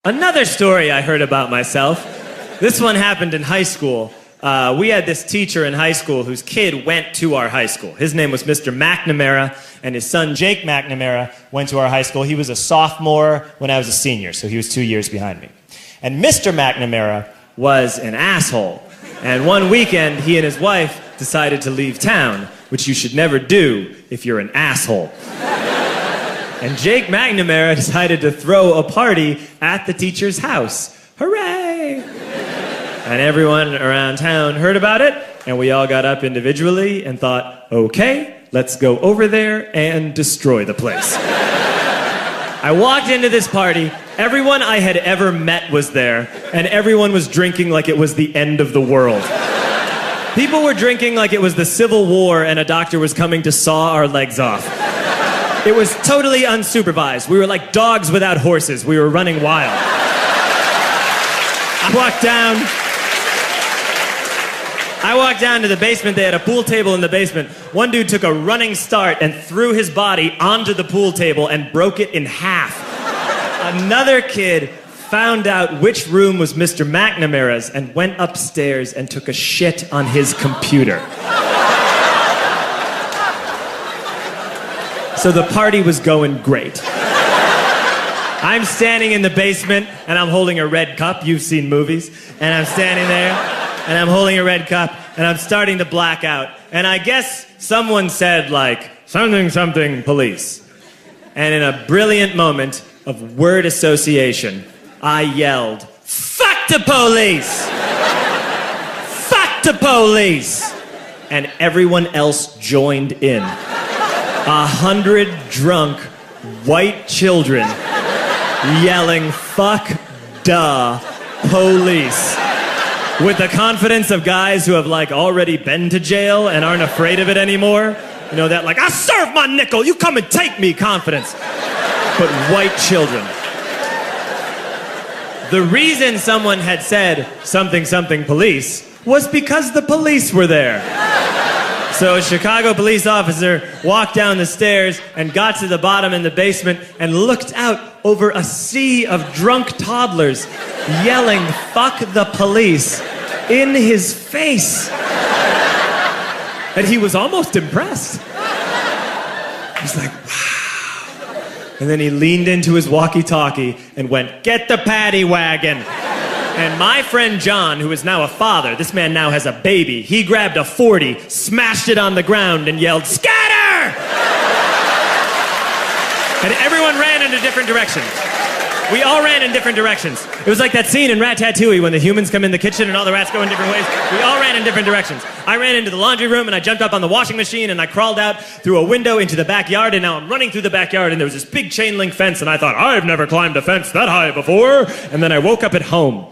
Another story I heard about myself. This one happened in high school. We had this teacher in high school whose kid went to our high school. His name was Mr. McNamara, and his son Jake McNamara went to our high school. He was a sophomore when I was a senior, so he was 2 years behind me. And Mr. McNamara was an asshole. And one weekend, he and his wife decided to leave town, which you should never do if you're an asshole. And Jake McNamara decided to throw a party at the teacher's house. Hooray! And everyone around town heard about it, and we all got up individually and thought, okay, let's go over there and destroy the place. I walked into this party, everyone I had ever met was there, and everyone was drinking like it was the end of the world. People were drinking like it was the Civil War and a doctor was coming to saw our legs off. It was totally unsupervised. We were like dogs without horses. We were running wild. I walked down to the basement. They had a pool table in the basement. One dude took a running start and threw his body onto the pool table and broke it in half. Another kid found out which room was Mr. McNamara's and went upstairs and took a shit on his computer. So the party was going great. I'm standing in the basement and I'm holding a red cup. You've seen movies. And I'm standing there and I'm holding a red cup and I'm starting to black out. And I guess someone said like, something, something, police. And in a brilliant moment of word association, I yelled, fuck the police! Fuck the police! And everyone else joined in. 100 drunk white children yelling, fuck the police. With the confidence of guys who have like already been to jail and aren't afraid of it anymore. You know, that like, I serve my nickel, you come and take me confidence. But white children. The reason someone had said something, something, police was because the police were there. So a Chicago police officer walked down the stairs and got to the bottom in the basement and looked out over a sea of drunk toddlers yelling, fuck the police, in his face. And he was almost impressed. He's like, wow. And then he leaned into his walkie-talkie and went, get the paddy wagon. And my friend John, who is now a father, this man now has a baby, he grabbed a 40, smashed it on the ground, and yelled, scatter! And everyone ran in a different direction. We all ran in different directions. It was like that scene in Ratatouille when the humans come in the kitchen and all the rats go in different ways. We all ran in different directions. I ran into the laundry room and I jumped up on the washing machine and I crawled out through a window into the backyard, and now I'm running through the backyard and there was this big chain link fence and I thought, I've never climbed a fence that high before. And then I woke up at home.